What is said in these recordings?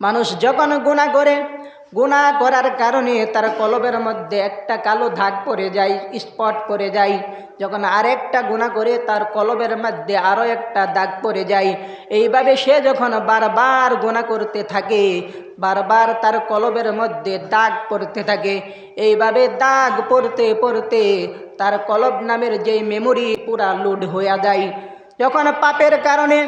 মানুষ যখন গুনাহ করে, গুনাহ করার কারণে তার কলবের মধ্যে একটা কালো দাগ পড়ে যায়, স্পট পড়ে যায়। যখন আরেকটা গুনাহ করে তার কলবের মধ্যে আরও একটা দাগ পড়ে যায়। এইভাবে সে যখন বারবার গুনাহ করতে থাকে, বারবার তার কলবের মধ্যে দাগ পড়তে থাকে। এইভাবে দাগ পড়তে পড়তে তার কলব নামের যে মেমোরি পুরা লোড হয়ে যায়। যখন পাপের কারণে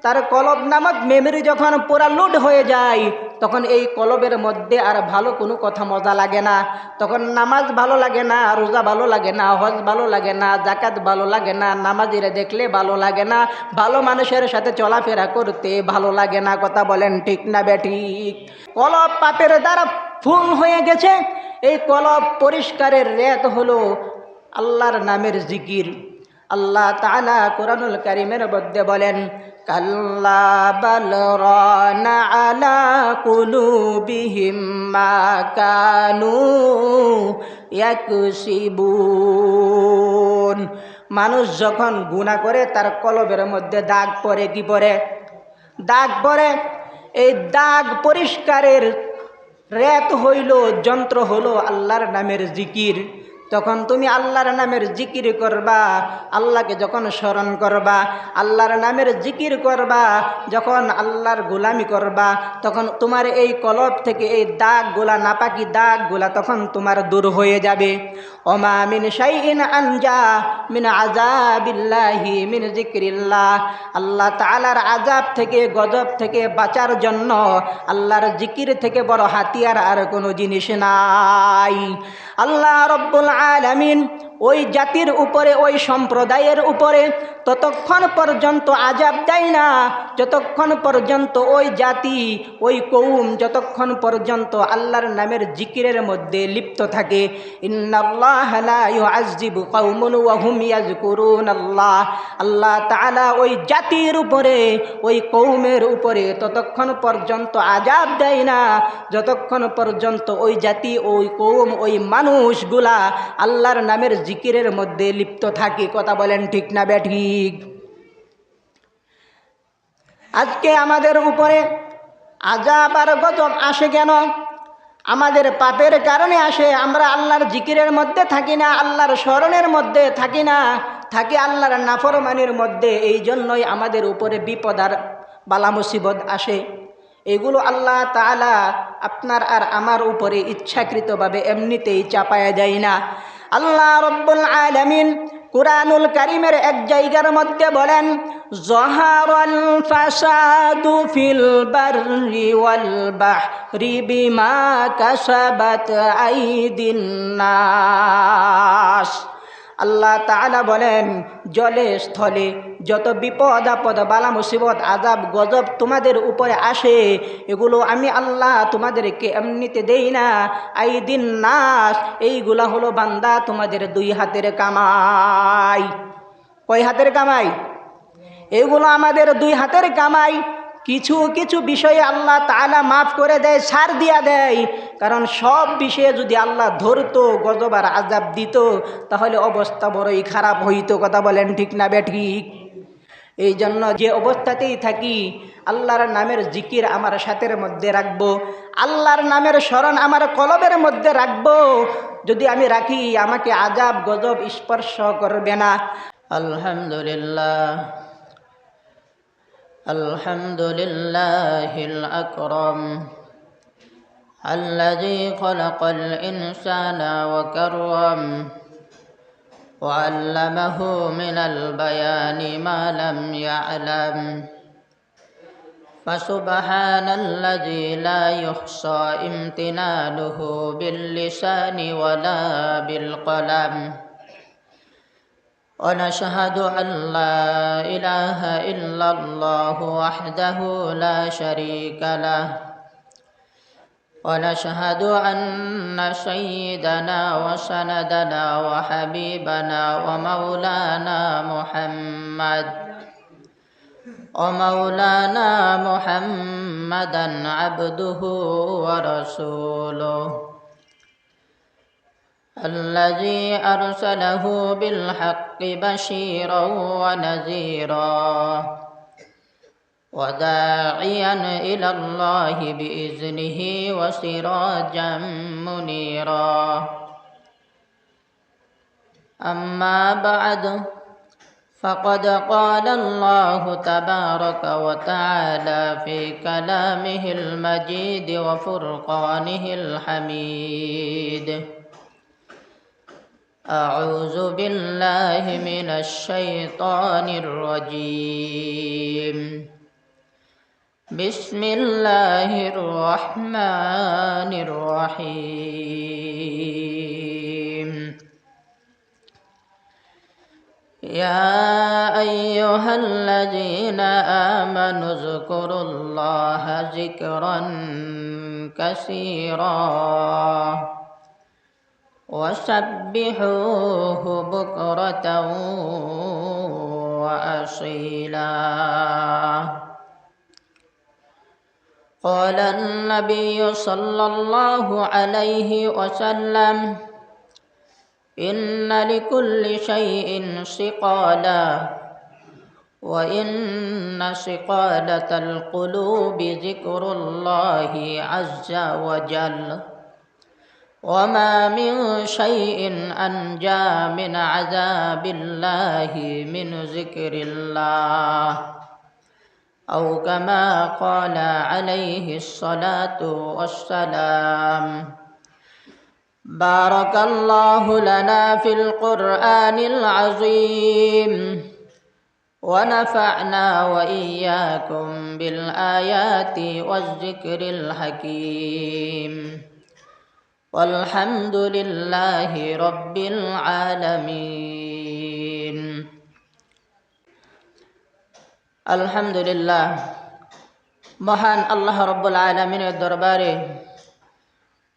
তার কলব নামক মেমোরি যখন পুরা লোড হয়ে যায়, তখন এই কলবের মধ্যে আর ভালো কোনো কথা মজা লাগে না। তখন নামাজ ভালো লাগে না, রোজা ভালো লাগে না, হজ ভালো লাগে না, জাকাত ভালো লাগে না, নামাজিরা দেখলে ভালো লাগে না, ভালো মানুষের সাথে চলাফেরা করতে ভালো লাগে না। কথা বলেন ঠিক না বেঠিক? কলব পাপের দ্বারা ফুল হয়ে গেছে। এই কলব পরিষ্কারের রেত হলো আল্লাহর নামের জিকির। আল্লাহ তাআলা কোরআনুল কারীমের মধ্যে বলেন, কাল্লা বাল রানা আলা কুলুবিহিম মা কানু ইয়াকসিবুন। মানুষ যখন গুনাহ করে তার কলবের মধ্যে দাগ পড়ে। কি পড়ে? দাগ পড়ে। এই দাগ পরিষ্কারের রেত হইল, যন্ত্র হলো আল্লাহর নামের জিকির। তখন তুমি আল্লাহর নামের জিকির করবা, আল্লাহকে যখন স্মরণ করবা, আল্লাহর নামের জিকির করবা, যখন আল্লাহর গোলামি করবা, তখন তোমার এই কলব থেকে এই দাগগুলা, নাপাকি দাগগুলা তখন তোমার দূর হয়ে যাবে। ওমা মিন শাইইন আনজা মিন আযাবিল্লাহি মিন যিকরিল্লাহ। আল্লাহ তাআলার আযাব থেকে, গজব থেকে বাঁচার জন্য আল্লাহর জিকির থেকে বড় হাতিয়ার আর কোনো জিনিস নাই। আল্লাহ রব্বুল আলামিন ওই জাতির উপরে, ওই সম্প্রদায়ের উপরে ততক্ষণ পর্যন্ত আযাব দেয় না যতক্ষণ পর্যন্ত ওই জাতি, ওই কওম যতক্ষণ পর্যন্ত আল্লাহর নামের জিকিরের মধ্যে লিপ্ত থাকে। ইন্নাল্লাহা লা ইউআযযিবু কওমুন ওয়া হুম ইয়াযকুরুনাল্লাহ। আল্লাহ তাআলা ওই জাতির উপরে, ওই কওমের উপরে ততক্ষণ পর্যন্ত আযাব দেয় না যতক্ষণ পর্যন্ত ওই জাতি, ওই কওম, ওই মানুষগুলা আল্লাহর নামের জিকিরের মধ্যে লিপ্ত থাকে। কথা বলেন ঠিক না বেঠিক? আজকে আমাদের উপরে আযাব আর গজব আসে কেন? আমাদের পাপের কারণে আসে। আমরা আল্লাহর জিকিরের মধ্যে থাকি না, আল্লাহর স্মরণের মধ্যে থাকি না, থাকি আল্লাহর নাফরমানির মধ্যে। এই জন্যই আমাদের উপরে বিপদ আর বালা মুসিবত আসে। এগুলো আল্লাহ তাআলা আপনার আর আমার উপরে ইচ্ছাকৃতভাবে এমনিতেই চাপায়া যায় না। আল্লাহ রব্বুল আলামিন কুরআনুল কারীমের এক জায়গার মধ্যে বলেন, যহারাল ফাসাদু ফিল বাররি ওয়াল বাহরি বিমা কাসাবাত আইদিন নাস। আল্লাহ তাআলা বলেন, জলে স্থলে যত বিপদ আপদ, বালা মুসিবত, আযাব গজব তোমাদের উপরে আসে, এগুলো আমি আল্লাহ তোমাদেরকে এমনিতে দেই না। আইদিন নাস, এইগুলা হলো বান্দা তোমাদের দুই হাতের কামাই। কয় হাতের কামাই? এগুলো আমাদের দুই হাতের কামাই। কিছু কিছু বিষয়ে আল্লাহ তাআলা মাফ করে দেয়, ছাড় দিয়া দেয়। কারণ সব বিষয়ে যদি আল্লাহ ধরতো, গজব আর আযাব দিত, তাহলে অবস্থা বড়ই খারাপ হইতো। কথা বলেন ঠিক না বেঠিক? এই জন্য যে অবস্থাতেই থাকি আল্লাহর নামের জিকির আমার সাথের মধ্যে রাখবো, আল্লাহর নামের স্মরণ আমার কলবের মধ্যে রাখবো। যদি আমি রাখি, আমাকে আযাব গজব স্পর্শ করবে না। আলহামদুলিল্লাহ, আলহামদুলিল্লাহিল আকরাম আল্লাযী খালাকাল ইনসানা ওয়া কাররাম ওয়া আল্লামাহু মিনাল বায়ানি মা লাম ইয়া'লাম। ফাসুবহানাল্লাযী লা ইহসা ইমতিনানুহু বিল লিসানি ওয়ালা বিল কলাম। ونشهد أن لا إله إلا الله وحده لا شريك له ونشهد أن سيدنا وسندنا وحبيبنا ومولانا محمدا عبده ورسوله الذي أرسله بالحق بشيرا ونذيرا وداعيا إلى الله بإذنه وسراجا منيرا. أما بعد، فقد قال الله تبارك وتعالى في كلامه المجيد وفرقانه الحميد: أعوذ بالله من الشيطان الرجيم. بسم الله الرحمن الرحيم. يا أيها الذين آمنوا اذكروا الله ذكرا كثيرا وسبحوه بكرة وأصيلا. قال النبي صلى الله عليه وسلم: إن لكل شيء سقالا، وإن سقالة القلوب ذكر الله عز وجل، وما من شيء أنجى من عذاب الله من ذكر الله، أو كما قال عليه الصلاة والسلام. بارك الله لنا في القرآن العظيم، ونفعنا وإياكم بالآيات والذكر الحكيم، والحمد لله رب العالمين. আলহামদুলিল্লাহ, মহান আল্লাহ রব্বুল আলামিনের দরবারে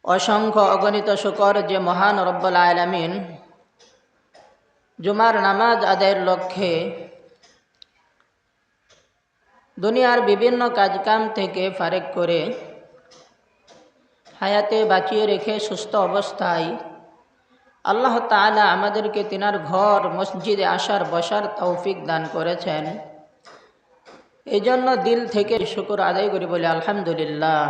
অসংখ্য অগণিত শুকর যে মহান রব্বুল আলামিন জুমার নামাজ আদায়ের লক্ষ্যে দুনিয়ার বিভিন্ন কাজকাম থেকে ফারেক করে হায়াতে বাঁচিয়ে রেখে সুস্থ অবস্থায় আল্লাহ তাআলা আমাদেরকে তিনার ঘর মসজিদে আসার বসার তৌফিক দান করেছেন। এই জন্য দিল থেকে শুকর আদায় করি, বলে আলহামদুলিল্লাহ।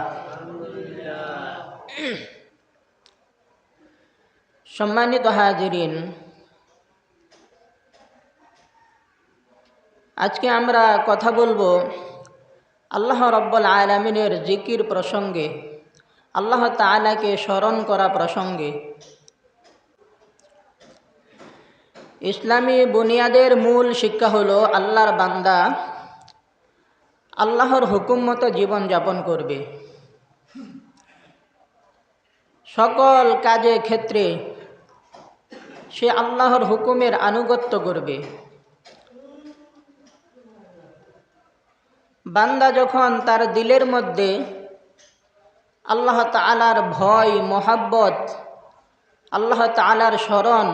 সম্মানিত হাজিরিন, আজকে আমরা কথা বলবো আল্লাহ রব্বুল আলামিনের জিকির প্রসঙ্গে, আল্লাহ তাআলাকে স্মরণ করা প্রসঙ্গে। ইসলামী বুনিয়াদের মূল শিক্ষা হলো আল্লাহর বান্দা আল্লাহর হুকুম মতো জীবন যাপন করবে, সকল কাজে ক্ষেত্রে সে আল্লাহর হুকুমের আনুগত্য করবে। বান্দা যখন তার দিলের মধ্যে আল্লাহ তাআলার ভয়, মহাব্বত, আল্লাহ তাআলার স্মরণ,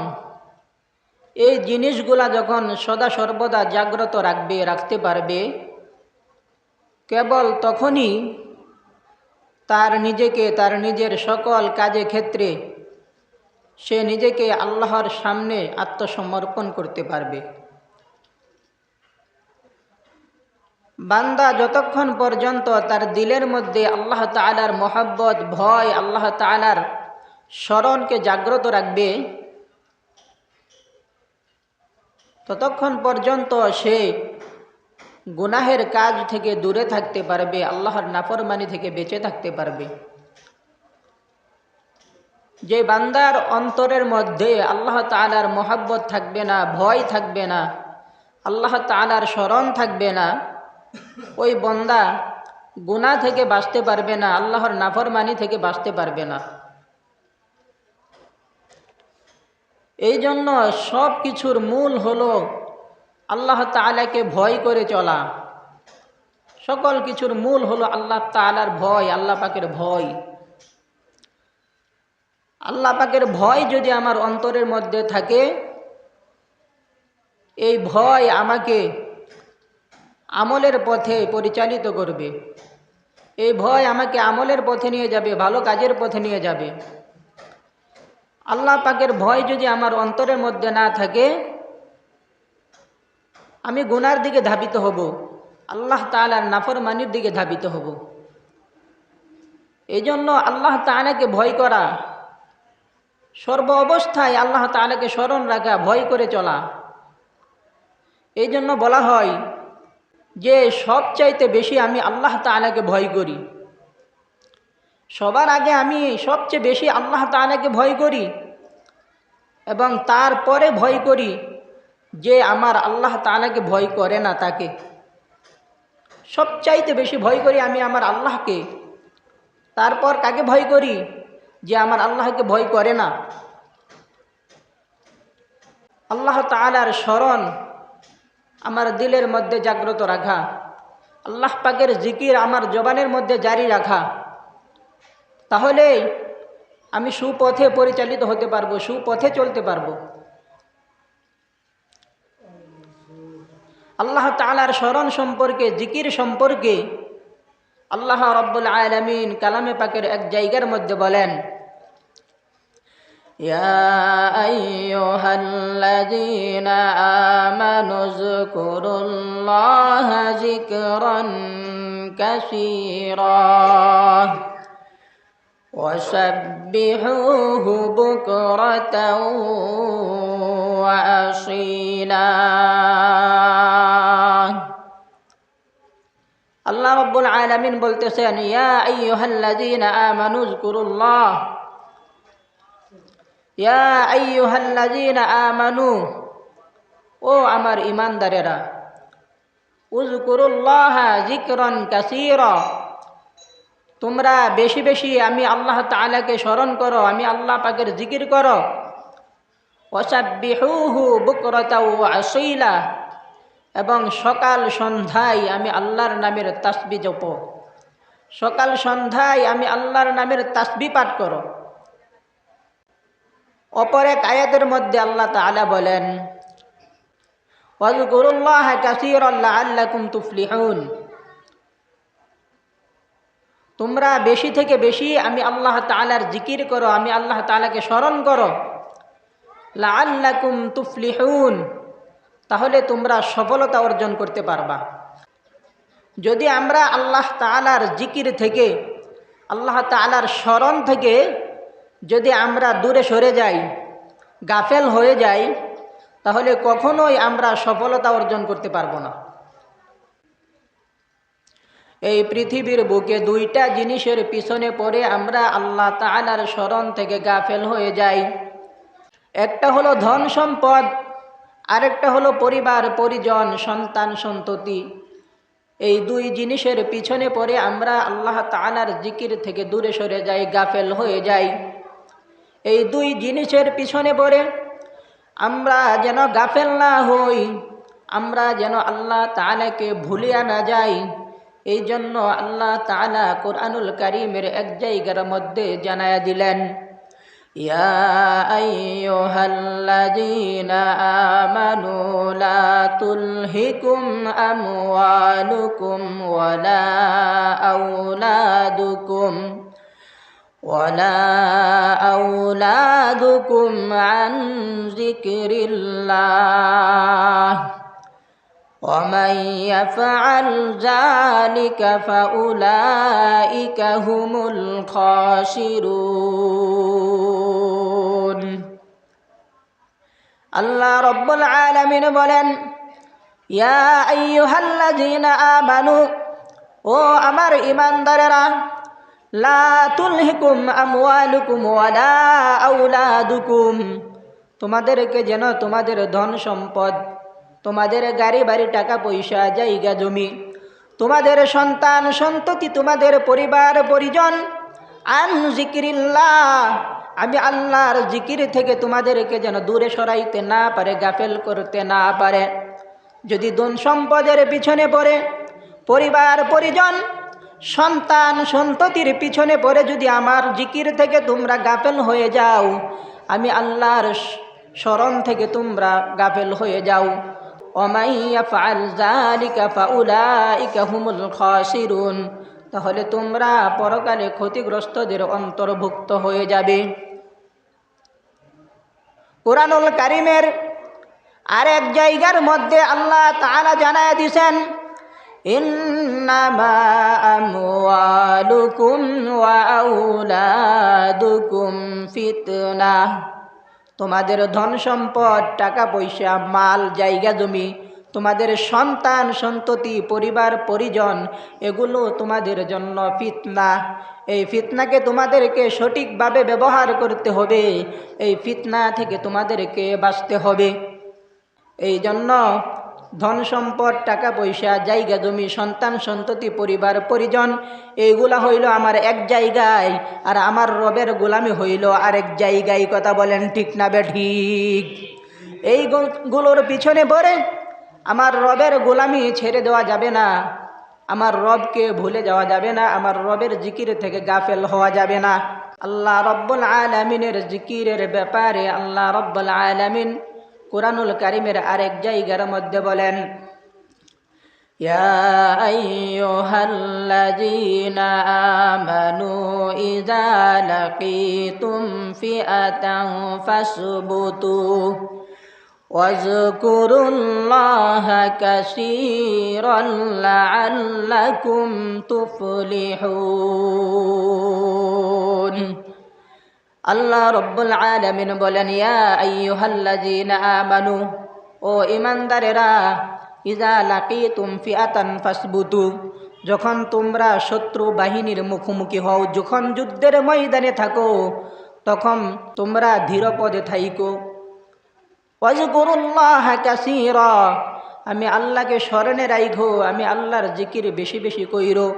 এই জিনিসগুলা যখন সদা সর্বদা জাগ্রত রাখতে পারবে, কেবল তখনই তার নিজের সকল কাজে ক্ষেত্রে সে নিজেকে আল্লাহর সামনে আত্মসমর্পণ করতে পারবে। বান্দা যতক্ষণ পর্যন্ত তার দিলের মধ্যে আল্লাহ তাআলার মহাব্বত, ভয়, আল্লাহ তাআলার স্মরণকে জাগ্রত রাখবে, ততক্ষণ পর্যন্ত সে গুনাহের কাজ থেকে দূরে থাকতে পারবে, আল্লাহর নাফরমানি থেকে বেঁচে থাকতে পারবে। যে বান্দার অন্তরের মধ্যে আল্লাহ তাআলার মহাব্বত থাকবে না, ভয় থাকবে না, আল্লাহ তাআলার স্মরণ থাকবে না, ওই বান্দা গুনাহ থেকে বাঁচতে পারবে না, আল্লাহর নাফরমানি থেকে বাঁচতে পারবে না। এই জন্য সব কিছুর মূল হলো আল্লাহ তাআলাকে ভয় করে চলা। সকল কিছুর মূল হলো আল্লাহ তাআলার ভয়, আল্লাহ পাকের ভয়। আল্লাহ পাকের ভয় যদি আমার অন্তরের মধ্যে থাকে, এই ভয় আমাকে আমলের পথে পরিচালিত করবে, এই ভয় আমাকে আমলের পথে নিয়ে যাবে, ভালো কাজের পথে নিয়ে যাবে। আল্লাহ পাকের ভয় যদি আমার অন্তরের মধ্যে না থাকে, আমি গুনার দিকে ধাবিত হব, আল্লাহ তাআলার নাফরমানির দিকে ধাবিত হব। এই জন্য আল্লাহ তাআলাকে ভয় করা, সর্ব অবস্থায় আল্লাহ তাআলাকে স্মরণ রাখা, ভয় করে চলা। এই জন্য বলা হয় যে সবচাইতে বেশি আমি আল্লাহ তাআলাকে ভয় করি। সবার আগে আমি সবচেয়ে বেশি আল্লাহ তাআলাকে ভয় করি এবং তারপরে ভয় করি যে আমার আল্লাহ তাআলাকে ভয় করে না তাকে। সবচাইতে বেশি ভয় করি আমি আমার আল্লাহকে, তারপর কাকে ভয় করি? যে আমার আল্লাহকে ভয় করে না। আল্লাহ তাআলার স্মরণ আমার দিলের মধ্যে জাগ্রত রাখা, আল্লাহ পাকের জিকির আমার জবানের মধ্যে জারি রাখা, তাহলে আমি সুপথে পরিচালিত হতে পারবো, সুপথে চলতে পারবো। আল্লাহ তাআলার স্মরণ সম্পর্কে, জিকির সম্পর্কে আল্লাহ রাব্বুল আলামিন কালামে পাকের এক জায়গার মধ্যে বলেন, ইয়া আইয়ুহাল্লাযীনা আমানু যকুরুল্লাহা যিকরান কাসীরা وسبحوه بكرة وأصيلا। আল্লাহ রাব্বুল আলামিন বলতেছেন, ইয়া আইয়ুহাল্লাযীনা আমানু যকুরুল্লাহ, ইয়া আইয়ুহাল্লাযীনা আমানু, ও আমার ঈমানদারেরা, উযকুরুল্লাহা যিকরান কাসীরা, তোমরা বেশি বেশি আমি আল্লাহ তাআলাকে স্মরণ করো, আমি আল্লাহ পাকের জিকির করো। ওয়াসাব্বিহুহু বুকরাতাও ওয়া আসীলা, এবং সকাল সন্ধ্যায় আমি আল্লাহর নামের তাসবিহ জপো, সকাল সন্ধ্যায় আমি আল্লাহর নামের তাসবিহ পাঠ করো। অপর এক আয়াতের মধ্যে আল্লাহ তাআলা বলেন, ওয়াযকুরুল্লাহা কাসীরান লাআল্লাকুম তুফলিহুন, তোমরা বেশি থেকে বেশি আমি আল্লাহ তাআলার জিকির করো, আমি আল্লাহ তাআলাকে স্মরণ করো। লাআল্লাকুম তুফলিহুন, তাহলে তোমরা সফলতা অর্জন করতে পারবা। যদি আমরা আল্লাহ তাআলার জিকির থেকে, আল্লাহ তাআলার স্মরণ থেকে যদি আমরা দূরে সরে যাই, গাফেল হয়ে যাই, তাহলে কখনোই আমরা সফলতা অর্জন করতে পারবো না। এই পৃথিবীর বুকে দুইটা জিনিসের পিছনে পড়ে আমরা আল্লাহ তাআলার স্মরণ থেকে গাফেল হয়ে যাই। একটা হলো ধন সম্পদ, আরেকটা হলো পরিবার পরিজন, সন্তান সন্ততি। এই দুই জিনিসের পিছনে পড়ে আমরা আল্লাহ তাআলার জিকির থেকে দূরে সরে যাই, গাফেল হয়ে যাই। এই দুই জিনিসের পিছনে পড়ে আমরা যেন গাফেল না হই, আমরা যেন আল্লাহ তাআলাকে ভুলিয়া না যাই, এই জন্য আল্লাহ তাআলা কুরআনুল কারীমের এক জায়গার মধ্যে জানায়া দিলেন, ইয়া আইয়ুহাল্লাযীনা আমানু লা তুলহিকুম আমওয়ালুকুম ওয়ালা আওলাদুকুম আন যিকরিল্লাহ ومن يفعل ذلك فأولئك هم الخاسرون। আল্লাহ রাব্বুল আলামিন বলেন, ইয়া আইয়ুহাল্লাযীনা আমানু, ও আমার ঈমানদারেরা, লা তুলহিকুম আমওয়ালুকুম ওয়ালা আওলাদুকুম, তোমাদেরকে যেন তোমাদের ধন সম্পদ, তোমাদের গাড়ি বাড়ি, টাকা পয়সা, জায়গা জমি, তোমাদের সন্তান সন্ততি, তোমাদের পরিবার পরিজন, আন যিকরিল্লাহ, আমি আল্লাহর জিকির থেকে তোমাদেরকে যেন দূরে সরাইতে না পারে, গাফেল করতে না পারে। যদি ধন সম্পদের পিছনে পড়ে, পরিবার পরিজন, সন্তান সন্ততির পিছনে পড়ে যদি আমার জিকির থেকে তোমরা গাফেল হয়ে যাও, আমি আল্লাহর স্মরণ থেকে তোমরা গাফেল হয়ে যাও, ওমান ইয়াফআল যালিকা ফাউলাইকা হুমুল খাসিরুন, তাহলে তোমরা পরকালে ক্ষতিগ্রস্তদের অন্তর্ভুক্ত হয়ে যাবে। কুরআনুল কারীমের আরেক জায়গার মধ্যে আল্লাহ তাআলা জানায়া দিয়েছেন, ইন্নামা আমওয়ালুকুম ওয়া আওলাদুকুম ফিতনাহ, তোমাদের ধন সম্পদ, টাকা পয়সা, মাল, জায়গা জমি, তোমাদের সন্তান সন্ততি, পরিবার পরিজন, এগুলো তোমাদের জন্য ফিতনা। এই ফিতনাকে তোমাদেরকে সঠিকভাবে ব্যবহার করতে হবে, এই ফিতনা থেকে তোমাদেরকে বাঁচতে হবে। এই জন্য ধন সম্পদ, টাকা পয়সা, জায়গা জমি, সন্তান সন্ততি, পরিবার পরিজন, এইগুলা হইল আমার এক জায়গায়, আর আমার রবের গোলামি হইল আরেক জায়গায়। কথা বলেন ঠিক না বেঠিক? এইগুলোর পিছনে পড়ে আমার রবের গোলামি ছেড়ে দেওয়া যাবে না, আমার রবকে ভুলে যাওয়া যাবে না, আমার রবের জিকির থেকে গাফেল হওয়া যাবে না। আল্লাহ রব্বুল আলামিনের জিকিরের ব্যাপারে আল্লাহ রব্বুল আলামিন কুরআনুল কারীমের আরেক জায়গার মধ্যে বলেন, ইয়া আইয়ুহাল্লাযীনা আমানু ইযা লাকীতুম ফিআতান ফাসবুতু ওয়াজকুরুল্লাহা কাসীরান লাআল্লাকুম তুফলিহুন। আল্লাহ রব্বুল আলামিন বলেন, ইয়া আইয়ুহাল্লাযীনা আমানু, ও ঈমানদারেরা, ইযা লাকীতুম ফিআতান ফাসবুতু, যখন তোমরা শত্রু বাহিনীর মুখোমুখি হও, যখন যুদ্ধের ময়দানে থাকো, তখন তোমরা ধীরপদে থাইকো। ওয়াজকুরুল্লাহা কাসীরা, আমি আল্লাহকে স্মরণে রাইখো, আমি আল্লাহর জিকির বেশি বেশি কইরো।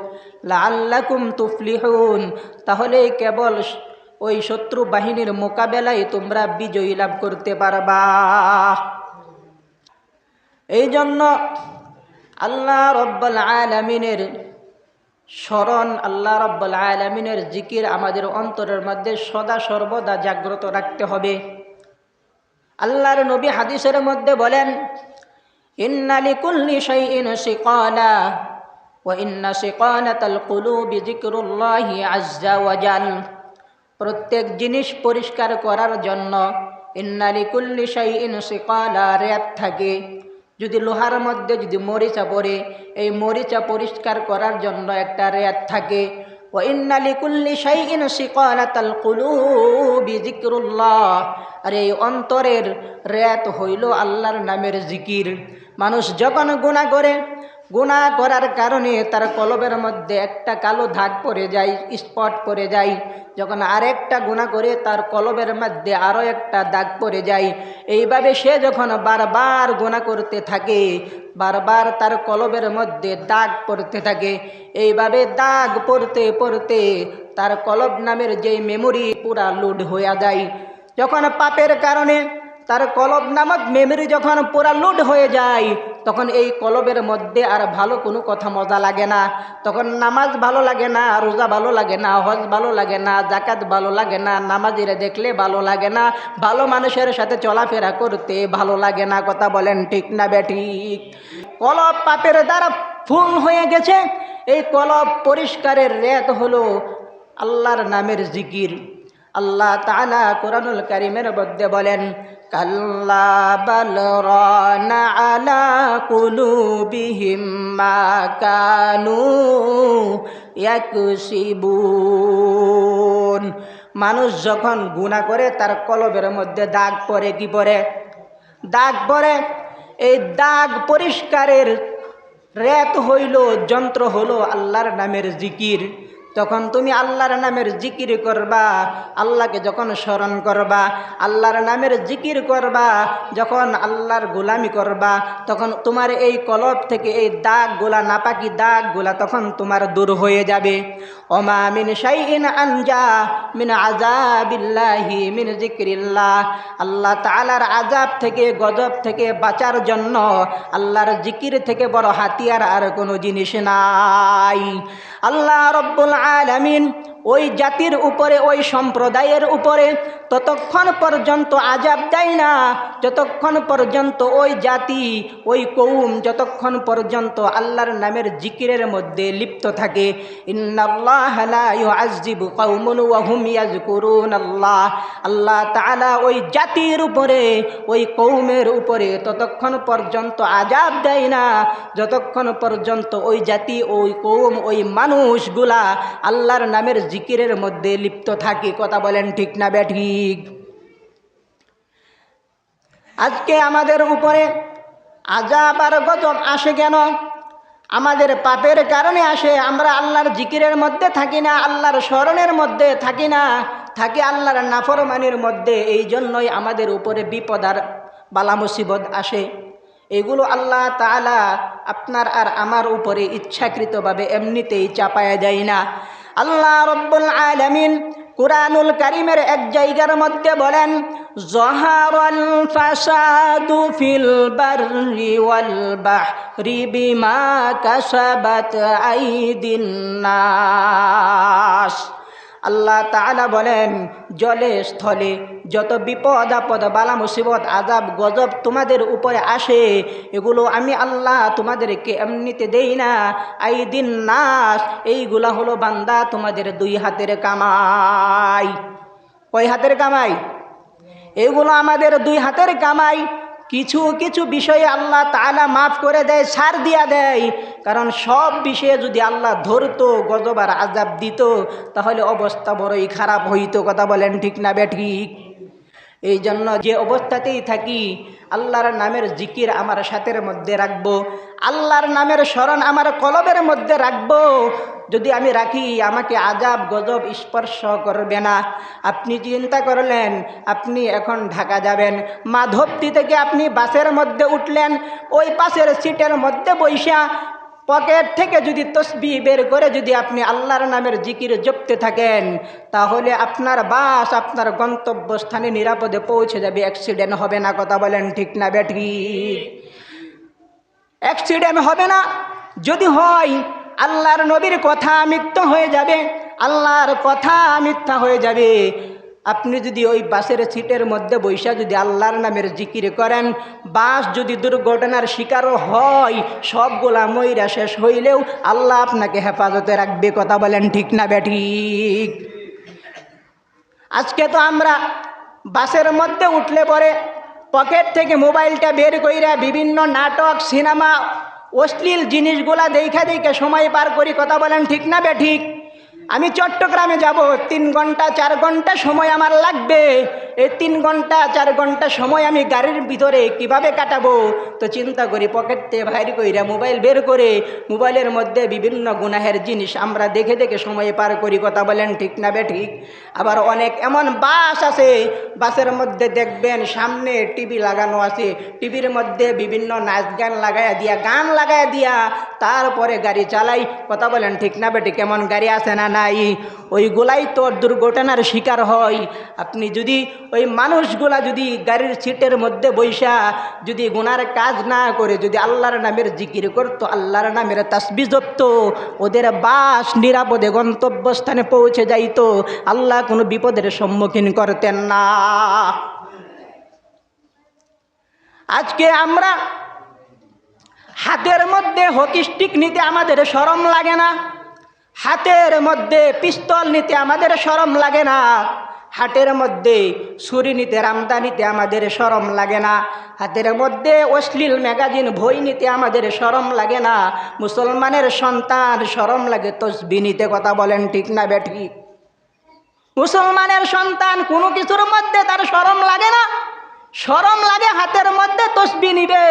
লাআল্লাকুম তুফলিহুন, তাহলে কেবল ওই শত্রু বাহিনীর মোকাবেলায় তোমরা বিজয়ী লাভ করতে পারবা। এই জন্য আল্লাহ রব্বুল আলামিনের স্মরণ, আল্লাহ রব্বুল আলামিনের জিকির আমাদের অন্তরের মধ্যে সদা সর্বদা জাগ্রত রাখতে হবে। আল্লাহর নবী হাদিসের মধ্যে বলেন, ইন্না লিকুল্লি শাইইন শিকালা ওয়া ইন্না শিকানাতাল কুলুবি যিকরুল্লাহি আযজা ওয়া জাল, প্রত্যেক জিনিস পরিষ্কার করার জন্য ইন্না লিকুল্লি শাইইন শিকালা, রেত থাকে। যদি লোহার মধ্যে যদি মরিচা পড়ে, এই মরিচা পরিষ্কার করার জন্য একটা রেত থাকে। ওয়া ইন্না লিকুল্লি শাইইন শিকালাতাল কুলুবি যিকরুল্লাহ, আর এই অন্তরের রেত হইল আল্লাহর নামের জিকির। মানুষ যখন গুনাহ করে, গুনাহ করার কারণে তার কলবের মধ্যে একটা কালো দাগ পড়ে যায়, স্পট পড়ে যায়। যখন আরেকটা গুনাহ করে তার কলবের মধ্যে আরও একটা দাগ পড়ে যায়। এইভাবে সে যখন বারবার গুনাহ করতে থাকে, বারবার তার কলবের মধ্যে দাগ পড়তে থাকে। এইভাবে দাগ পড়তে পড়তে তার কলব নামের যেই মেমোরি পুরা লোড হয়ে যায়। যখন পাপের কারণে তার কলব নামক মেমোরি যখন পুরা লোড হয়ে যায়, তখন এই কলবের মধ্যে আর ভালো কোনো কথা মজা লাগে না। তখন নামাজ ভালো লাগে না, রোজা ভালো লাগে না, হজ ভালো লাগে না, জাকাত ভালো লাগে না, নামাজিরা দেখলে ভালো লাগে না, ভালো মানুষের সাথে চলাফেরা করতে ভালো লাগে না। কথা বলেন ঠিক না বেঠিক? কলব পাপের দ্বারা ফুল হয়ে গেছে। এই কলব পরিষ্কারের রেত হলো আল্লাহর নামের জিকির। আল্লাহ তাআলা কুরআনুল কারীমের মধ্যে বলেন, কাল্লা বাল রানা আলা কুলুবিহিম মা কানু ইয়াকসিবুন। মানুষ যখন গুনাহ করে তার কলবের মধ্যে দাগ পড়ে। কি পড়ে? দাগ পড়ে। এই দাগ পরিষ্কারের রেত হইল, যন্ত্র হলো আল্লাহর নামের জিকির। তখন তুমি আল্লাহর নামের জিকির করবা, আল্লাহকে যখন স্মরণ করবা, আল্লাহর নামের জিকির করবা, যখন আল্লাহর গোলামি করবা, তখন তোমার এই কলব থেকে এই দাগগুলা, নাপাকি দাগগুলা তখন তোমার দূর হয়ে যাবে। ওমা মিন শাইইন আনজা মিন আযাবিল্লাহি মিন যিকরিল্লাহ, আল্লাহ তাআলার আযাব থেকে, গজব থেকে বাঁচার জন্য আল্লাহর জিকির থেকে বড় হাতিয়ার আর কোনো জিনিস নাই। আল্লাহ রব্বুল আলামিন ওই জাতির উপরে, ওই সম্প্রদায়ের উপরে ততক্ষণ পর্যন্ত আযাব দেয় না যতক্ষণ পর্যন্ত ওই জাতি, ওই কওম যতক্ষণ পর্যন্ত আল্লাহর নামের জিকিরের মধ্যে লিপ্ত থাকে। ইন্নাল্লাহা লা ইউআযযিবু কওমান ওয়া হুম ইয়াযকুরুনাল্লাহ, আল্লাহ তাআলা ওই জাতির উপরে, ওই কওমের উপরে ততক্ষণ পর্যন্ত আযাব দেয় না যতক্ষণ পর্যন্ত ওই জাতি, ওই কওম, ওই মানুষগুলা আল্লাহর নামের জিকিরের মধ্যে লিপ্ত থাকে। কথা বলেন ঠিক না বেঠিক? আজকে আমাদের উপরে আযাব আর গজব আসে কেন? আমাদের পাপের কারণে আসে। আমরা আল্লাহর জিকিরের মধ্যে থাকি না, আল্লাহর স্মরণের মধ্যে থাকি না, থাকি আল্লাহর নাফরমানির মধ্যে। এই জন্যই আমাদের উপরে বিপদ আর বালা মুসিবত আসে। এগুলো আল্লাহ তাআলা আপনার আর আমার উপরে ইচ্ছাকৃতভাবে এমনিতেই চাপায়া যায় না। আল্লাহ রব্বুল আলামিন কুরআনুল কারীমের এক জায়গার মধ্যে বলেন, যহারাল ফাসাদু ফিল বাররি ওয়াল বাহরি বিমা কাসাবাত আইদিন নাস। আল্লাহ তাআলা বলেন, জলে স্থলে যত বিপদ আপদ বালা মুসিবত আযাব গজব তোমাদের উপরে আসে, এগুলো আমি আল্লাহ তোমাদেরকে এমনিতে দেই না। আইদিন নাস, এইগুলা হলো বান্দা তোমাদের দুই হাতের কামাই। কয় হাতের কামাই? এগুলো আমাদের দুই হাতের কামাই। কিছু কিছু বিষয়ে আল্লাহ তাআলা মাফ করে দেয়, ছাড় দিয়া দেয়। কারণ সব বিষয়ে যদি আল্লাহ ধরতো, গজব আর আযাব দিত, তাহলে অবস্থা বড়ই খারাপ হইতো। কথা বলেন ঠিক না বেঠিক? এই জন্য যে অবস্থাতেই থাকি আল্লাহর নামের জিকির আমার সাথের মধ্যে রাখবো, আল্লাহর নামের স্মরণ আমার কলবের মধ্যে রাখবো। যদি আমি রাখি, আমাকে আযাব গজব স্পর্শ করবে না। আপনি চিন্তা করলেন আপনি এখন ঢাকা যাবেন, মাধবদী থেকে আপনি বাসের মধ্যে উঠলেন, ওই পাশের সিটের মধ্যে বইসা পকেট থেকে যদি তসবিহ বের করে যদি আপনি আল্লাহর নামের জিকির জপতে থাকেন, তাহলে আপনার বাস আপনার গন্তব্যস্থানে নিরাপদে পৌঁছে যাবে, অ্যাক্সিডেন্ট হবে না। কথা বলেন ঠিক না বেঠিক? অ্যাক্সিডেন্ট হবে না। যদি হয়, আল্লাহর নবীর কথা মিথ্যা হয়ে যাবে, আল্লাহর কথা মিথ্যা হয়ে যাবে। আপনি যদি ওই বাসের সিটের মধ্যে বৈশা যদি আল্লাহর নামের জিকির করেন, বাস যদি দুর্ঘটনার শিকারও হয়, সবগুলা মইরা শেষ হইলেও আল্লাহ আপনাকে হেফাজতে রাখবে। কথা বলেন ঠিক না বেঠিক? আজকে তো আমরা বাসের মধ্যে উঠলে পরে পকেট থেকে মোবাইলটা বের কইরা বিভিন্ন নাটক, সিনেমা, অশ্লীল জিনিসগুলা দেখা দেখে সময় পার করি। কথা বলেন ঠিক না বেঠিক? আমি চট্টগ্রামে যাব, 3 ঘন্টা 4 ঘন্টা সময় আমার লাগবে। এই 3 ঘন্টা 4 ঘন্টা সময় আমি গাড়ির ভিতরে কিভাবে কাটাবো? তো চিন্তা করি, পকেট থেকে বাইর কইরা মোবাইল বের করে মোবাইলের মধ্যে বিভিন্ন গুনাহের জিনিস আমরা দেখে দেখে সময় পার করি। কথা বলেন ঠিক না বেঠিক? আবার অনেক এমন বাস আছে, বাসের মধ্যে দেখবেন সামনে টিভি লাগানো আছে, টিভির মধ্যে বিভিন্ন নাচ গান লাগাইয়া দিয়া, গান লাগাইয়া দিয়া তারপরে গাড়ি চালাই। কথা বলেন ঠিক না বেঠিক? কেমন গাড়ি আছে না নাই? ওইগুলাই তো দুর্ঘটনার শিকার হয়। আপনি যদি ওই মানুষগুলা যদি গাড়ির সিটের মধ্যে বৈশা যদি গুনার কাজ না করে যদি আল্লাহর নামের জিকির করতো, আল্লাহর নামের তাসবিহ জপতো, ওদের বাস নিরাপদে গন্তব্যস্থানে পৌঁছে যাইতো, আল্লাহ কোনো বিপদের সম্মুখীন করতেন না। আজকে আমরা হাতের মধ্যে হকি স্টিক নিতে আমাদের শরম লাগে না, হাতের মধ্যে পিস্তল নিতে আমাদের শরম লাগে না, হাতের মধ্যে ছুরি নিতে, রামদা নিতে আমাদের শরম লাগে না, হাতের মধ্যে অশ্লীল ম্যাগাজিন বই নিতে আমাদের শরম লাগে না। মুসলমানের সন্তান শরম লাগে তসবিহ নিতে। কথা বলেন ঠিক না বেঠিক? মুসলমানের সন্তান কোনো কিছুর মধ্যে তার শরম লাগে না। শরম লাগে হাতের মধ্যে তসবিহ নিবে,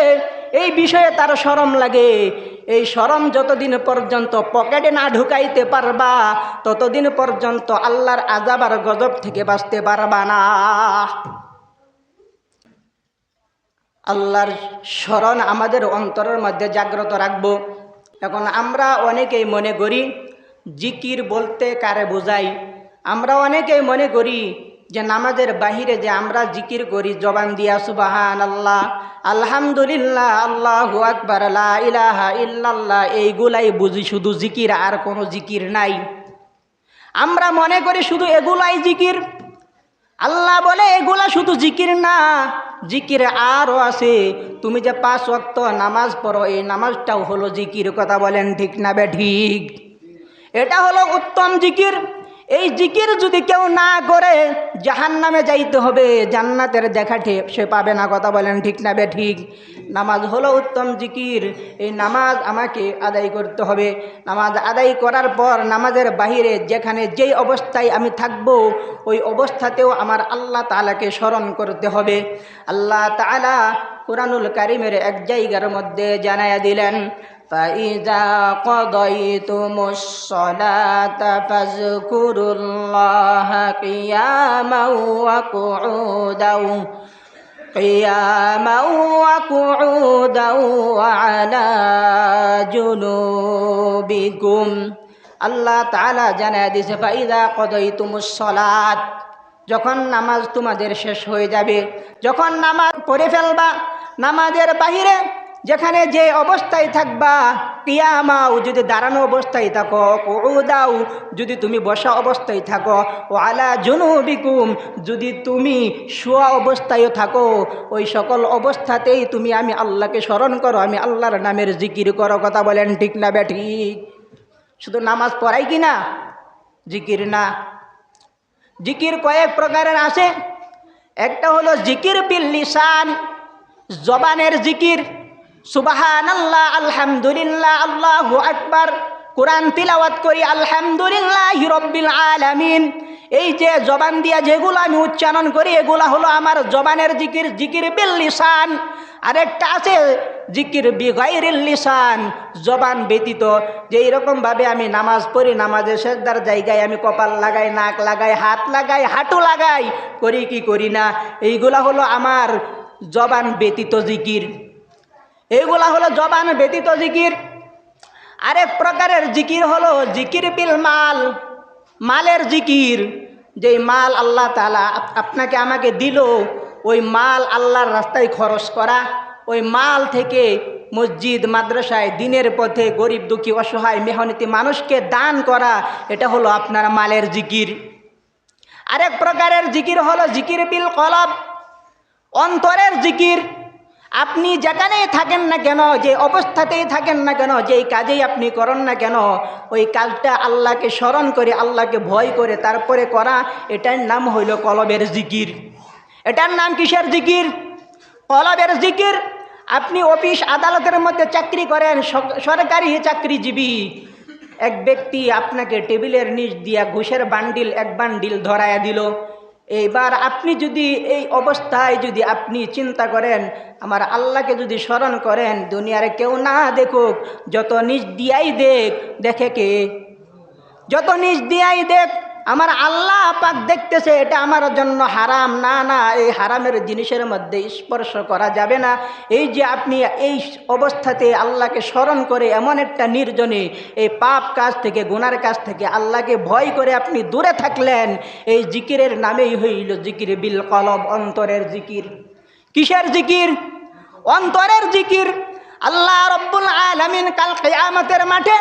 এই বিষয়ে তার শরম লাগে। এই শরম যতদিন পর্যন্ত পকেটে না ঢুকাইতে পারবা, ততদিন পর্যন্ত আল্লাহর আযাব আর গজব থেকে বাঁচতে পারবা না। আল্লাহর স্মরণ আমাদের অন্তরের মধ্যে জাগ্রত রাখবো। এখন আমরা অনেকেই মনে করি জিকির বলতে কারে বোঝাই? আমরা অনেকেই মনে করি যে নামাজের বাহিরে যে আমরা জিকির করি জবান দিয়া সুবহানাল্লাহ, আলহামদুলিল্লাহ, আল্লাহু আকবার, লা ইলাহা ইল্লাল্লাহ, এইগুলাই বুঝি শুধু জিকির, আর কোনো জিকির নাই। আমরা মনে করি শুধু এগুলাই জিকির। আল্লাহ বলে এগুলা শুধু জিকির না, জিকির আরও আছে। তুমি যে 5 ওয়াক্ত নামাজ পড়ো, এই নামাজটাও হলো জিকির। কথা বলেন ঠিক না ঠিক? এটা হলো উত্তম জিকির। এই জিকির যদি কেউ না করে জাহান্নামে যাইতে হবে, জান্নাতের দেখা সে পাবে না। কথা বলেন ঠিক না ঠিক? নামাজ হলো উত্তম জিকির। এই নামাজ আমাকে আদায় করতে হবে। নামাজ আদায় করার পর নামাজের বাহিরে যেখানে যেই অবস্থায় আমি থাকব, ওই অবস্থাতেও আমার আল্লাহ তাআলাকে স্মরণ করতে হবে। আল্লাহ তাআলা কুরআনুল কারীমের এক জায়গার মধ্যে জানায়া দিলেন, فَإِذَا قَضَيْتُمُ الصَّلَاةَ فَاذْكُرُوا اللَّهَ قِيَامًا وَقُعُودًا وَعَلَى جُنُوبِكُمْ। আল্লাহ তাআলা জানায় দিয়েছে, فَإِذَا قَضَيْتُمُ الصَّلَاةَ, যখন নামাজ তোমাদের শেষ হয়ে যাবে, যখন নামাজ পড়ে ফেলবা, নামাজের বাহিরে যেখানে যে অবস্থায় থাকবা, কিয়ামাও যদি দাঁড়ানো অবস্থায় থাকো, কুউদাও যদি তুমি বসা অবস্থায় থাকো, ও আলা জুনুবিকুম যদি তুমি শোয়া অবস্থায়ও থাকো, ওই সকল অবস্থাতেই তুমি আমি আল্লাহকে স্মরণ করো, আমি আল্লাহর নামের জিকির করো। কথা বলেন ঠিক না ঠিক? শুধু নামাজ পড়াই কি না জিকির না? জিকির কয়েক প্রকারের আছে। একটা হলো জিকির বিল লিসান, জবানের জিকির। সুবহানাল্লাহ, আলহামদুলিল্লাহ, আল্লাহু আকবার। কোরআন তিলাওয়াত করি আলহামদুলিল্লাহি রাব্বিল আলামিন। এই যে জবান দিয়া যেগুলো আমি উচ্চারণ করি, এগুলা হলো আমার জবানের জিকির, জিকির বিল লিসান। আরেকটা আছে জিকির বিগাইরিল লিসান, জবান ব্যতীত। যে এইরকমভাবে আমি নামাজ পড়ি, নামাজের সেজদার জায়গায় আমি কপাল লাগাই, নাক লাগাই, হাত লাগাই, হাঁটু লাগাই, করি কি করি না, এইগুলা হলো আমার জবান ব্যতীত জিকির। এইগুলা হলো জবান ব্যতীত জিকির। আরেক প্রকারের জিকির হলো জিকির বিল মাল, মালের জিকির। যেই মাল আল্লাহ তাআলা আপনাকে আমাকে দিল, ওই মাল আল্লাহর রাস্তায় খরচ করা, ওই মাল থেকে মসজিদ মাদ্রাসায় দিনের পথে গরিব দুঃখী অসহায় মেহনতি মানুষকে দান করা, এটা হলো আপনার মালের জিকির। আরেক প্রকারের জিকির হলো জিকির বিল কলব, অন্তরের জিকির। আপনি যেখানেই থাকেন না কেন, যে অবস্থাতেই থাকেন না কেন, যেই কাজেই আপনি করেন না কেন, ওই কাজটা আল্লাহকে স্মরণ করে, আল্লাহকে ভয় করে তারপরে করা, এটার নাম হইল কলবের জিকির। এটার নাম কিসের জিকির? কলবের জিকির। আপনি অফিস আদালতের মধ্যে চাকরি করেন, সরকারি চাকরিজীবী, এক ব্যক্তি আপনাকে টেবিলের নিচ দিয়া ঘুষের বান্ডিল এক বান্ডিল ধরায়া দিল। এইবার আপনি যদি এই অবস্থায় যদি আপনি চিন্তা করেন, আমার আল্লাহকে যদি স্মরণ করেন, দুনিয়ার কেউ না দেখুক, যত নিজ দিয়াই দেখে কে? যত নিজ দিয়াই দেখ, আমার আল্লাহ পাক দেখতেছে, এটা আমার জন্য হারাম। না না, এই হারামের জিনিসের মধ্যে স্পর্শ করা যাবে না। এই যে আপনি এই অবস্থাতে আল্লাহকে স্মরণ করে এমন একটা নির্জনে এই পাপ কাজ থেকে, গুনার কাজ থেকে আল্লাহকে ভয় করে আপনি দূরে থাকলেন, এই জিকিরের নামেই হইল জিকির বিল কলব, অন্তরের জিকির। কিসের জিকির? অন্তরের জিকির। আল্লাহ রব্বুল আলামিন কাল কিয়ামতের মাঠে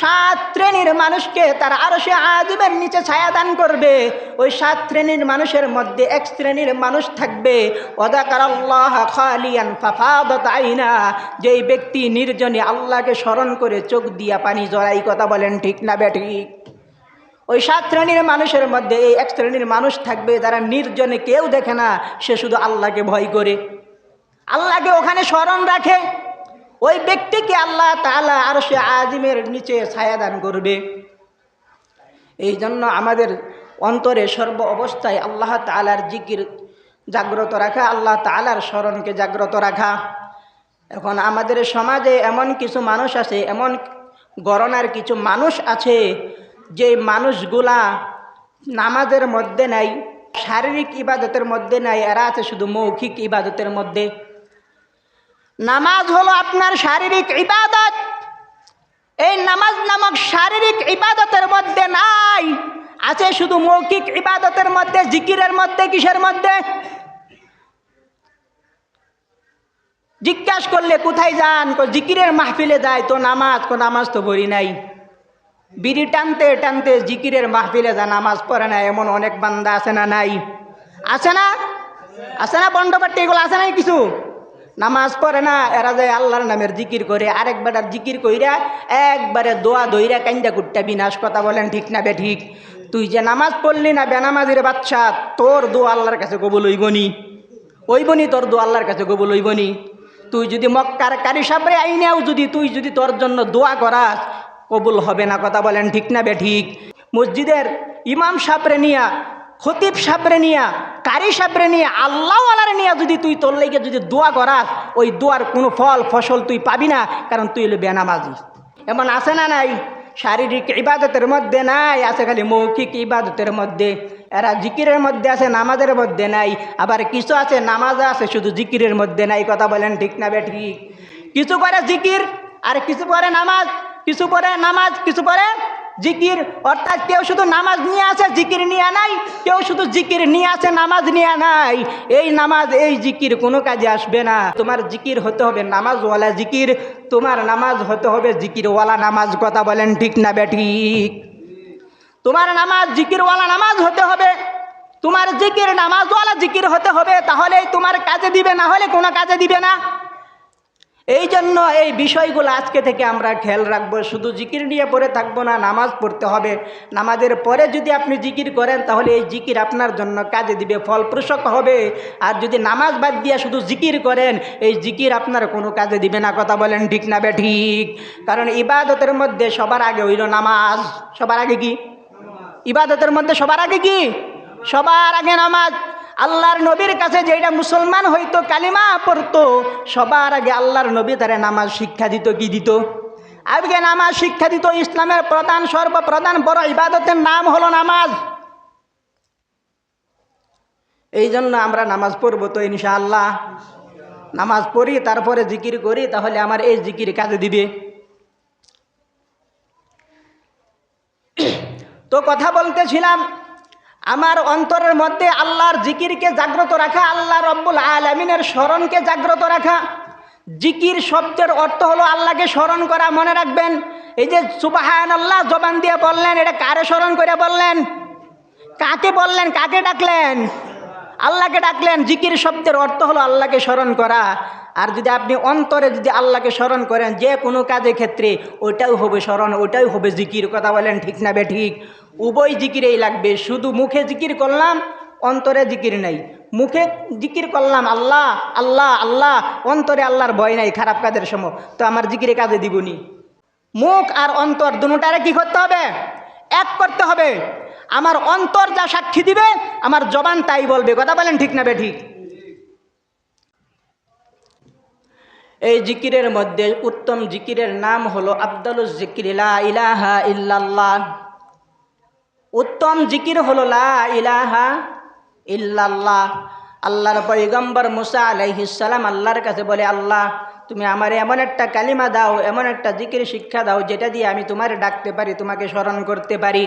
7 শ্রেণীর মানুষকে তার আরশে আজিমের নিচে ছায়া দান করবে। ওই 7 শ্রেণীর মানুষের মধ্যে এক শ্রেণীর মানুষ থাকবে ওয়াযাকারাল্লাহ খালিয়ান ফাফাদাত আইনা, যেই ব্যক্তি নির্জনে আল্লাহকে স্মরণ করে চোখ দিয়া পানি জড়াই। কথা বলেন ঠিক না ঠিক? ওই 7 শ্রেণীর মানুষের মধ্যে এই এক শ্রেণীর মানুষ থাকবে যারা নির্জনে কেউ দেখে না, সে শুধু আল্লাহকে ভয় করে, আল্লাহকে ওখানে স্মরণ রাখে। ওই ব্যক্তিকে আল্লাহ তাআলা আরশে আজিমের নিচে ছায়া দান করবে। এই জন্য আমাদের অন্তরে সর্ব অবস্থায় আল্লাহ তাআলার জিকির জাগ্রত রাখা, আল্লাহ তাআলার স্মরণকে জাগ্রত রাখা। এখন আমাদের সমাজে এমন কিছু মানুষ আছে, এমন গণনার কিছু মানুষ আছে, যে মানুষগুলা নামাজের মধ্যে নাই, শারীরিক ইবাদতের মধ্যে নাই, এরা আছে শুধু মৌখিক ইবাদতের মধ্যে। নামাজ হলো আপনার শারীরিক ইবাদত। এই নামাজ নামক শারীরিক ইবাদতের মধ্যে নাই, আছে শুধু মৌখিক ইবাদতের মধ্যে, জিকিরের মধ্যে। কিসের মধ্যে? জিজ্ঞাসা করলে কোথায় যান? জিকিরের মাহফিলে যায়। তো নামাজ? নামাজ তো পড়ি নাই। বিড়ি টানতে টানতে জিকিরের মাহফিলে যা নামাজ পড়ে না এমন অনেক বান্দা আছে না নাই? আছে না? আছে না? বন্ডপাট্টি এগুলো আছে না? কিছু নামাজ পড়ে না, এরা যায় আল্লাহর নামের জিকির করে, আরেকবার জিকির কইরা একবারে দোয়া দইরা কান্দা কুট্টা বিনাশ। কথা বলেন ঠিক না বে ঠিক? তুই যে নামাজ পড়লি না বেনামাজির বাচ্চা, তোর দোয়া আল্লাহর কাছে কবুল হইবনি, ওইবনি তোর দোয়া আল্লাহর কাছে কবুল হইবনি। তুই যদি মক্কার কারি সাবরে আইনেও তুই যদি তোর জন্য দোয়া করাস, কবুল হবে না। কথা বলেন ঠিক না বে ঠিক? মসজিদের ইমাম সাবরে নিয়া, খতিব সাবরে নিয়া, কারি সাবরে নিয়ে, আল্লাহ আলারে নিয়ে যদি তুই তোর লেগে যদি দোয়া করাস, ওই দোয়ার কোনো ফসল তুই পাবি না, কারণ তুই হলো বেনামাজি। এমন আছে না নাই? শারীরিক ইবাদতের মধ্যে নাই, আছে খালি মৌখিক ইবাদতের মধ্যে। এরা জিকিরের মধ্যে আছে, নামাজের মধ্যে নাই। আবার কিছু আছে নামাজে আছে, শুধু জিকিরের মধ্যে নাই। কথা বলেন ঠিক না বে ঠিক? কিছু করে জিকির আর কিছু করে নামাজ, কিছু করে নামাজ কিছু করে জিকির। অর্থাৎ কেউ শুধু নামাজ নিয়ে আছে, জিকির নিয়ে নাই, কেউ শুধু জিকির নিয়ে আছে, নামাজ নিয়ে নাই। এই নামাজ এই জিকির কোনো কাজে আসবে না। তোমার জিকির হতে হবে নামাজওয়ালা জিকির, তোমার নামাজ হতে হবে জিকিরওয়ালা নামাজ। কথা বলেন ঠিক না বে ঠিক? তোমার নামাজ জিকিরওয়ালা নামাজ হতে হবে, তোমার জিকির নামাজওয়ালা জিকির হতে হবে, তাহলেই তোমার কাজে দিবে, না হলে কোনো কাজে দিবে না। এই জন্য এই বিষয়গুলো আজকে থেকে আমরা খেয়াল রাখবো। শুধু জিকির নিয়ে পড়ে থাকবো না, নামাজ পড়তে হবে। নামাজের পরে যদি আপনি জিকির করেন, তাহলে এই জিকির আপনার জন্য কাজে দিবে, ফলপ্রসূ হবে। আর যদি নামাজ বাদ দিয়ে শুধু জিকির করেন, এই জিকির আপনার কোনো কাজে দিবে না। কথা বলেন ঠিক না বে ঠিক? কারণ ইবাদতের মধ্যে সবার আগে হইল নামাজ। সবার আগে কি? ইবাদতের মধ্যে সবার আগে কি? সবার আগে নামাজ। আল্লাহর নবীর কাছে যেটা মুসলমান হইতো, কালিমা পড়তো, সবার আগে আল্লাহর নবী তারে নামাজ শিক্ষা দিত। কি দিত? আগে নামাজ শিক্ষা দিত। ইসলামের প্রধান সর্বপ্রধান বড় ইবাদতের নাম হলো নামাজ। এই জন্য আমরা নামাজ পড়বো তো ইনশাআল্লাহ। নামাজ পড়ি, তারপরে জিকির করি, তাহলে আমার এই জিকির কাজে দিবে। তো কথা বলতেছিলাম, আমার অন্তরের মধ্যে আল্লাহর জিকিরকে জাগ্রত রাখা, আল্লাহ রব্বুল আলামিনের স্মরণকে জাগ্রত রাখা। জিকির শব্দের অর্থ হলো আল্লাহকে স্মরণ করা। মনে রাখবেন, এই যে সুবহানাল্লাহ জবান দিয়ে বললেন, এটা কারে স্মরণ করে বললেন? কাকে বললেন? কাকে ডাকলেন? আল্লাহকে ডাকলেন। জিকির শব্দের অর্থ হলো আল্লাহকে স্মরণ করা। আর যদি আপনি অন্তরে যদি আল্লাহকে স্মরণ করেন, যে কোনো কাজের ক্ষেত্রে ওইটাও হবে স্মরণ, ওইটাও হবে জিকির। কথা বলেন ঠিক না বে ঠিক? উভয় জিকিরেই লাগবে। শুধু মুখে জিকির করলাম, অন্তরে জিকির নাই। মুখে জিকির করলাম আল্লাহ আল্লাহ আল্লাহ, অন্তরে আল্লাহর ভয় নাই খারাপ কাজের সময়, তো আমার জিকিরে কাজে দিবনি। মুখ আর অন্তর দুটারে কি করতে হবে? এক করতে হবে। আমার অন্তর যা সাক্ষী দিবে, আমার জবান তাই বলবে। কথা বলেন ঠিক না বে ঠিক? এই জিকিরের মধ্যে উত্তম জিকিরের নাম হলো আফদালুজ জিকির লা ইলাহা ইল্লাল্লাহ। উত্তম জিকির হলো লা ইলাহা ইল্লাল্লাহ। আল্লাহর পয়গম্বর মুসা আলাইহিস সালাম আল্লাহর কাছে বলে, আল্লাহ তুমি আমার এমন একটা কালিমা দাও, এমন একটা জিকির শিক্ষা দাও, যেটা দিয়ে আমি তোমার ডাকতে পারি, তোমাকে স্মরণ করতে পারি।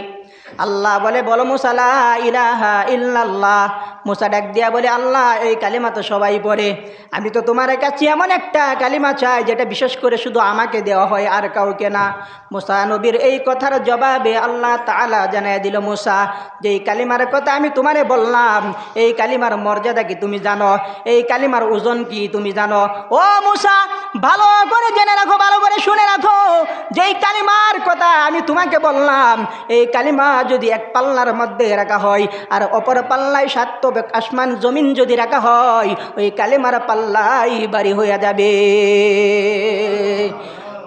আল্লাহ বলে, বলো মুসা লা ইলাহা ইল্লাল্লাহ। মুসা ডাক দিয়া বলে, আল্লাহ এই কালিমা তো সবাই পড়ে, আমি তো তোমার কাছে এমন একটা কালিমা চাই যেটা বিশেষ করে শুধু আমাকে দেওয়া হয়, আর কাউকে না। মুসা নবীর এই কথার জবাবে আল্লাহ তাআলা জানায় দিল, মুসা যে এই কালিমার কথা আমি তোমারে বললাম, এই কালিমার মর্যাদা কি তুমি জানো? এই কালিমার ওজন কি তুমি জানো? ও মুসা, ভালো করে জেনে রাখো, ভালো করে শুনে রাখো, যেই কালিমার কথা আমি তোমাকে বললাম, এই কালিমা যদি এক পাল্লার মধ্যে রাখা হয়, আর অপর পাল্লায় 7 আসমান জমিন যদি রাখা হয়, ওই কালিমার পাল্লাই বাড়ি হয়ে যাবে।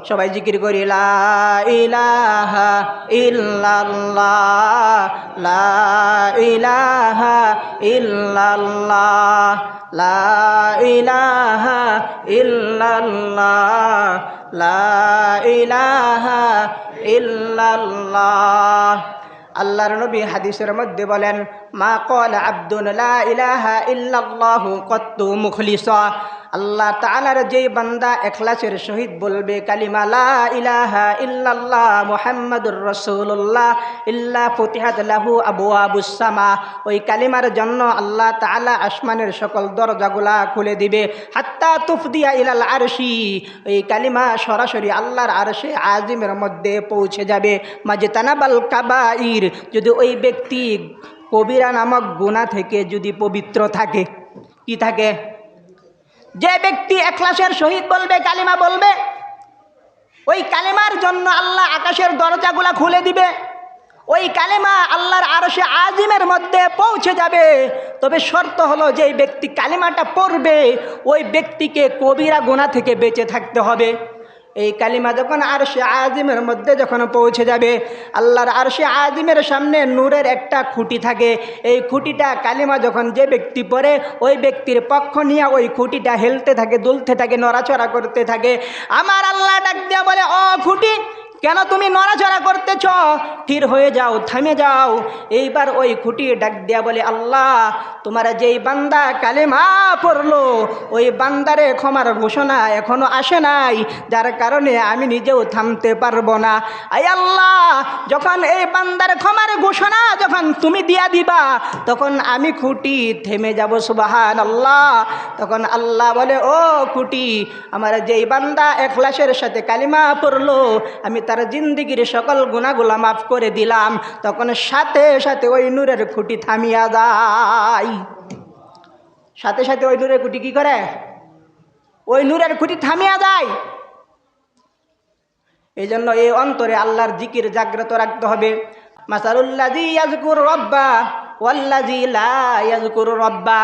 সবাই জিকির করি, লা ইলাহা ইল্লাল্লাহ, লা ইলাহা ইল্লাল্লাহ, লা ইলাহা ইল্লাল্লাহ, লা ইলাহা ইল্লাল্লাহ। আল্লাহর নবী হাদিসের মধ্যে বলেন, মা ক্বালা আবদুন লা ইলাহা ইল্লাল্লাহু কত্তু মুখলিসা। আল্লাহ তাআলার যেই বান্দা ইখলাসের সহিত বলবে কালিমা লা ইলাহা ইল্লাল্লাহ মুহাম্মাদুর রাসূলুল্লাহ ইল্লা ফুতিহাত লাহু আবওয়াবুস সামা, ওই কালিমার জন্য আল্লাহ তাআলা আসমানের সকল দরজাগুলা খুলে দিবে। হাত্তা তুফদিয়া ইলাল আরশি, এই কালিমা সরাসরি আল্লাহর আরশে আজিমের মধ্যে পৌঁছে যাবে। মাজতানাবাল কাবাইর, যদি ওই ব্যক্তি কবিরা নামক গুনাহ থেকে যদি পবিত্র থাকে। কি থাকে? যে ব্যক্তি ইখলাসের সহিত বলবে, কালিমা বলবে, ওই কালিমার জন্য আল্লাহ আকাশের দরজাগুলা খুলে দিবে। ওই কালিমা আল্লাহর আরশে আজিমের মধ্যে পৌঁছে যাবে। তবে শর্ত হলো যে ব্যক্তি কালিমাটা পড়বে ওই ব্যক্তিকে কবিরা গুনাহ থেকে বেঁচে থাকতে হবে। এই কালিমা যখন আরশে আজিমের মধ্যে যখন পৌঁছে যাবে, আল্লাহর আরশে আজিমের সামনে নূরের একটা খুঁটি থাকে। এই খুঁটিটা কালিমা যখন যে ব্যক্তি পড়ে ওই ব্যক্তির পক্ষ নিয়ে ওই খুঁটিটা হেলতে থাকে, দুলতে থাকে, নড়াচড়া করতে থাকে। আমার আল্লাহ ডাক দিয়া বলে, ও খুঁটি, কেন তুমি নড়াচড়া করতেছ? স্থির হয়ে যাও, থামে যাও। এইবার ওই খুঁটি ডাক দিয়া বলে, আল্লাহ, তোমার যেই বান্দা কালেমা পড়লো ওই বান্দারে ক্ষমার ঘোষণা এখনো আসে নাই, যার কারণে আমি নিজেও থামতে পারবো না। আই আল্লাহ, যখন এই বান্দার ক্ষমার ঘোষণা যখন তুমি দিয়া দিবা তখন আমি খুঁটি থেমে যাব। সুবহানাল্লাহ। তখন আল্লাহ বলে, ও খুঁটি, আমার যেই বান্দা ইখলাসের সাথে কালিমা পড়লো আমি তার জিন্দিগির সকল গুনাহগুলা মাফ করে দিলাম। তখন সাথে সাথে ওই নূরের খুঁটি থামিয়া যায়। সাথে সাথে ওই নূরের খুঁটি কি করে? ওই নূরের খুঁটি থামিয়া যায়। এই জন্য এই অন্তরে আল্লাহর জিকির জাগ্রত রাখতে হবে। মাসালুল্লাযী ইয়াযকুরু রাব্বা ওয়াল্লাযী লা ইয়াযকুরু রাব্বা,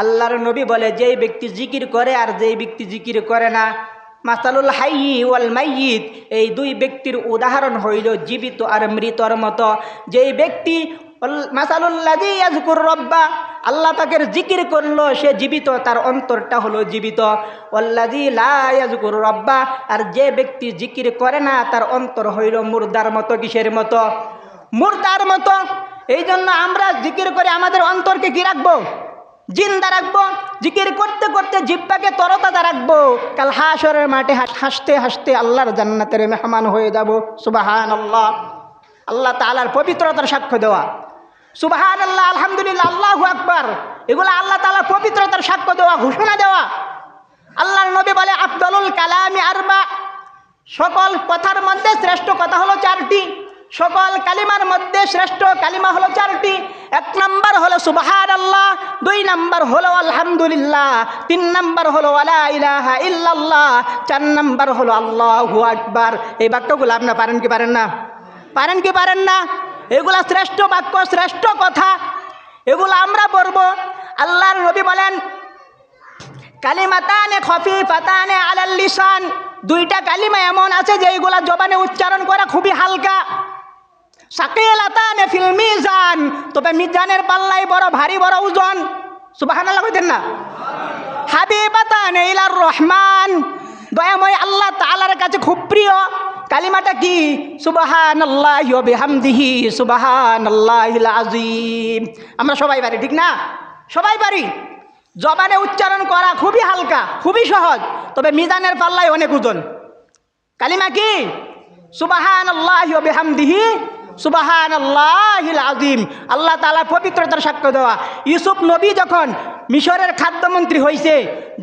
আল্লাহর নবী বলে, যেই ব্যক্তি জিকির করে আর যেই ব্যক্তি জিকির করে না, মাসালুল হাইয়ি ওয়াল মাইয়িত, এই দুই ব্যক্তির উদাহরণ হইল জীবিত আর মৃতর মতো। যেই ব্যক্তি মাসালুল্লাযী ইয়াযকুরু রাব্বা, আল্লাহ পাকের জিকির করলো, সে জীবিত, তার অন্তরটা হলো জীবিত। ওয়াল্লাযী লা ইয়াযকুরু রাব্বা, আর যে ব্যক্তি জিকির করে না তার অন্তর হইল মুর্দার মতো। কিসের মতো? মুর্দার মতো। এই জন্য আমরা জিকির করে আমাদের অন্তরকে কি রাখবো? জিন্দা রাখবো। জিকির করতে করতে জিহ্বাকে তরতাজা রাখবো। কাল হাশরের মাঠে হাসতে হাসতে আল্লাহর জান্নাতের মেহমান হয়ে যাব। সুবহানাল্লাহ। আল্লাহ তাআলার পবিত্রতার সাক্ষ্য দেওয়া, সুবহানাল্লাহ, আলহামদুলিল্লাহ, আল্লাহু আকবার, এগুলো আল্লাহ তাআলার পবিত্রতার সাক্ষ্য দেওয়া, ঘোষণা দেওয়া। আল্লাহর নবী বলে, আফদলুল কালামি আরবা, সকল কথার মধ্যে শ্রেষ্ঠ কথা হলো চারটি। সকল কালিমার মধ্যে শ্রেষ্ঠ কালিমা হলো চারটি। এক নাম্বার হলো সুবহানাল্লাহ, দুই নাম্বার হলো আলহামদুলিল্লাহ, তিন নাম্বার হলো লা ইলাহা ইল্লাল্লাহ, চার নাম্বার হলো আল্লাহু আকবার। এই বাক্যগুলো আপনারা পারেন কি পারেন না? পারেন কি পারেন না? এগুলা শ্রেষ্ঠ বাক্য, শ্রেষ্ঠ কথা, এগুলো আমরা পড়বো। আল্লাহর নবী বলেন, কালিমাতানে খফিফাতানে আলাল লিসান, দুইটা কালিমা এমন আছে যে এইগুলা জবানে উচ্চারণ করা খুবই হালকা। সাকিলাতানে ফিল মিজান, তবে মিজানের পাল্লায় বড় ভারী, বড় ওজন। সুবহানাল্লাহ কইতেন না? হাবিবাতানে ইলার রহমান, দয়াময় আল্লাহ তাআলার কাছে খুব প্রিয়। কালিমাটা কি? সুবহানাল্লাহি ওয়া বিহামদিহি সুবহানাল্লাহিল আযীম। আমরা সবাই পারি, ঠিক না? সবাই পারি। জবানে উচ্চারণ করা খুবই হালকা, খুবই সহজ, তবে মিজানের পাল্লায় অনেক ওজন। কালিমা কি? সুবহানাল্লাহি ওয়া বিহামদিহি সুবহানাল্লাহিল আযীম। আল্লাহ তাআলার পবিত্রতার সাক্ষ্য দেওয়া। ইউসুফ নবী যখন মিশরের খাদ্যমন্ত্রী হয়েছে,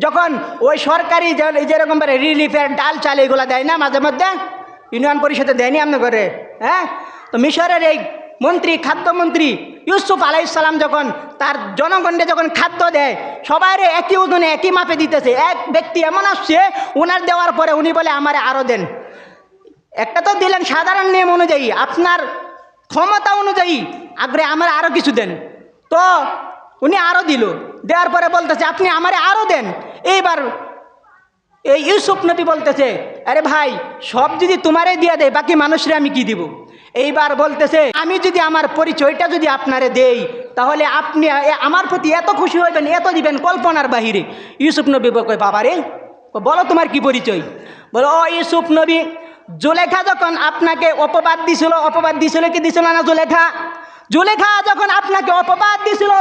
যখন ওই সরকারি যেরকম রিলিফের ডাল চাল এগুলো দেয় না মাঝে মধ্যে, ইউনিয়ন পরিষদে দেয়নি আপনার ঘরে, হ্যাঁ? তো মিশরের এই মন্ত্রী, খাদ্যমন্ত্রী ইউসুফ আলাইহিস সালাম যখন তার জনগণকে যখন খাদ্য দেয়, সবাই একই ওজনে একই মাপে দিতেছে। এক ব্যক্তি এমন আসছে, ওনার দেওয়ার পরে উনি বলে, আমারে আরও দেন। একটা তো দিলেন সাধারণ নিয়ম অনুযায়ী, আপনার ক্ষমতা অনুযায়ী, আগ্রে আমার আরও কিছু দেন। তো উনি আরও দিল, দেওয়ার পরে বলতেছে, আপনি আমারে আরও দেন। এইবার এই ইউসুফ নবী বলতেছে, আরে ভাই, সব যদি তোমারে দিয়ে দেয়, বাকি মানুষরা আমি কি দিব? এইবার বলতেছে, আমি যদি আমার পরিচয়টা যদি আপনারে দেই, তাহলে আপনি আমার প্রতি এত খুশি হইবেন, এত দিবেন কল্পনার বাহিরে। ইউসুফ নবী কয়, বাবারে, বলো তোমার কি পরিচয়? বলো, ও ইউসুফ নবী, জুলেখা যখন আপনাকে অপবাদ দিছিল কি দিছিল না? জুলেখা যখন আপনাকে অপবাদ দিছিল,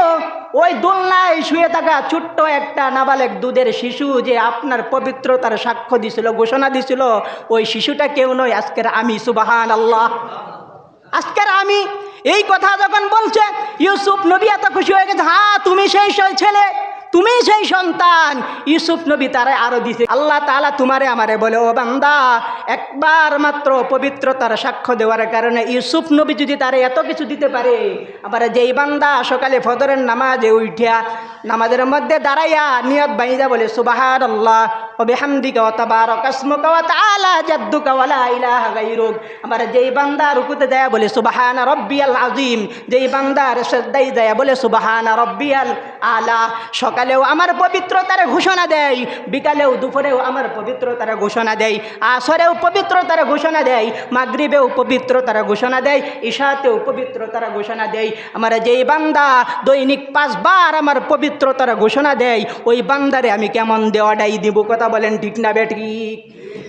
ওই দোলনায় শুয়ে থাকা ছোট্ট একটা নাবালেক দুধের শিশু যে আপনার পবিত্রতার সাক্ষ্য দিছিল, ঘোষণা দিছিল, ওই শিশুটা কেউ নয়, আজকের আমি। সুবহানাল্লাহ। আজকের আমি এই কথা যখন বলছে, ইউসুফ নবী এত খুশি হয়ে গেছে, হ্যাঁ তুমি সেই ছেলে, তুমি সেই সন্তান। ইউসুফ নবী তারা আরো দিছে, আল্লাহ তাআলা তোমারে আমারে বলে, ও বান্দা, একবার মাত্র পবিত্রতার সাক্ষ্য দেওয়ার কারণে ইউসুফ নবী যদি তারে এত কিছু দিতে পারে, আবার যেই বান্দা সকালে ফজরের নামাজে উঠিয়া নামাজের মধ্যে দাঁড়াইয়া নিয়ত বাইদা বলে সুবহানাল্লাহ ওয়া বিহামদিকা ওয়া তাবারাকা ইসমুকা ওয়া তাআলা জাদ্দুকা ওয়া লা ইলাহা গায়রুক, আবার যেই বান্দা রুকুতে যায় বলে সুবহানা রাব্বিয়াল আযীম, যেই বান্দা সিজদায় যায় বলে সুবহানা রাব্বিয়াল আলা, সকালেও আমার পবিত্রতার ঘোষণা দেয়, বিকালেও দুপুরেও আমার পবিত্রতার ঘোষণা দেয়, আসরেও পবিত্রতার ঘোষণা দেয়, মাগরিবেও পবিত্রতার ঘোষণা দেয়, ইশাতেও পবিত্রতার ঘোষণা দেয়। আমার যেই বান্দা দৈনিক 5 বার আমার পবিত্রতার ঘোষণা দেয়, ওই বান্দারে আমি কেমন দেওয়াটাই দিব? কথা বলেন ঠিক না বেঠিক?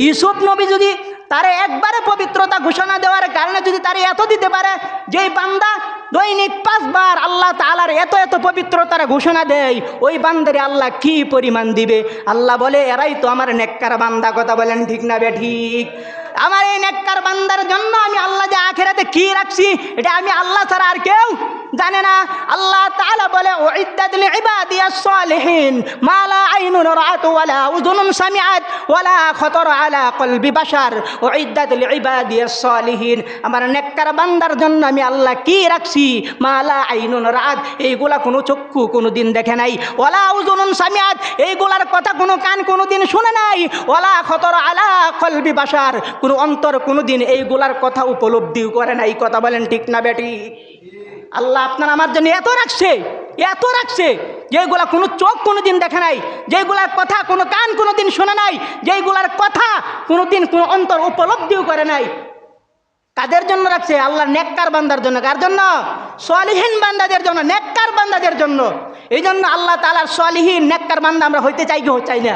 ইউসুফ নবী যদি তারে একবারে পবিত্রতা ঘোষণা দেওয়ার কারণে যদি তারে এত দিতে পারে, যেই বান্দা দৈনিক 5 বার আল্লাহ তাআলার এত এত পবিত্রতার ঘোষণা দেয়, ওই বান্দারে আল্লাহ কি পরিমাণ দিবে? আল্লাহ বলে, এরাই তো আমার নেককার বান্দা। কথা বলেন ঠিক না বেঠিক? আমার এই নেককার বান্দার জন্য আমি আল্লাহ যে আখিরাতে কি রাখছি, এটা আমি আল্লাহ ছাড়া আর কেউ জানে না। আল্লাহ তাআলা বলে, উইদ্দাত লিইবাদিয়াস সালিহিন মা লা আইনুন রাআত ওয়ালা উযুনুন সামিআত ওয়ালা খাতার আলা কলবি বাশার, উইদ্দাত লিইবাদিয়াস সালিহিন, আমার নেককার বান্দার জন্য আমি আল্লাহ কি রাখছি? মা লা আইনুন রাআত, এইগুলা কোনো চক্ষু কোনোদিন দেখে নাই, ওয়ালা উযুনুন সামিআত, এইগুলার কথা কোনো কান কোনোদিন শুনে নাই, ওয়ালা খাতার আলা কলবি বাশার, কোনো অন্তর কোনোদিন এইগুলার কথা উপলব্ধিও করে নাই। কথা বলেন ঠিক না বেটি? আল্লাহ আপনার আমার জন্য এত রাখছে, এত রাখছে, যেগুলা কোনো চোখ কোনোদিন দেখে নাই, যেগুলার কথা কোনো কান কোনোদিন শোনে নাই, যেগুলার কথা কোনোদিন কোনো অন্তর উপলব্ধিও করে নাই। কাদের জন্য রাখছে? আল্লাহর নেককার বান্দার জন্য। কার জন্য? সালিহিন বান্দাদের জন্য, নেককার বান্দাদের জন্য। এই জন্য আল্লাহ তাআলার সালিহিন নেককার বান্দা আমরা হইতে চাই কি চাই না?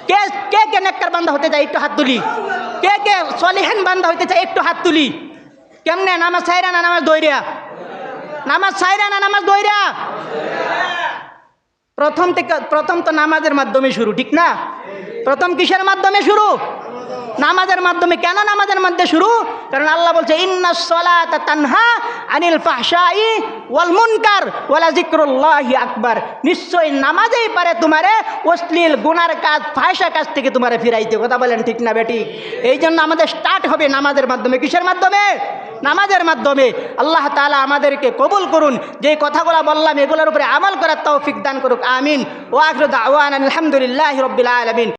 কে কে কে নেককার বান্দা হতে চাই? একটু হাত তুলি। কে কে সালিহিন বান্দা হইতে চাই? একটু হাত তুলি। কেমনে? নামাজ ছাইরা না নামাজ দইরা? নামাজ ছাইরা না নামাজ দইরা? প্রথম তো নামাজের মাধ্যমে শুরু, ঠিক না? প্রথম কিসের মাধ্যমে শুরু? নামাজের মাধ্যমে। কেন নামাজের মধ্যে শুরু? কারণ আল্লাহ বলছে, ইন্নাস সালাতা তানহা আনিল ফাহশাই ওয়াল মুনকার ওয়ালা যিকরুল্লাহি আকবার, নিশ্চয় নামাজেই পারে তোমারে অশ্লীল গুনার কাজ, ফাহশা কাজ থেকে তোমারে ফিরাইতে। কথা বলেন ঠিক না বেটি? এই জন্য আমাদের স্টার্ট হবে নামাজের মাধ্যমে। কিসের মাধ্যমে? নামাজের মাধ্যমে। আল্লাহ তাআলা আমাদেরকে কবুল করুন, যে কথাগুলো বললাম এগুলোর উপরে আমল করার তৌফিক দান করুক। আমিন। ওয়া আখিরু দাওয়ানা আলহামদুলিল্লাহি রাব্বিল আলামিন।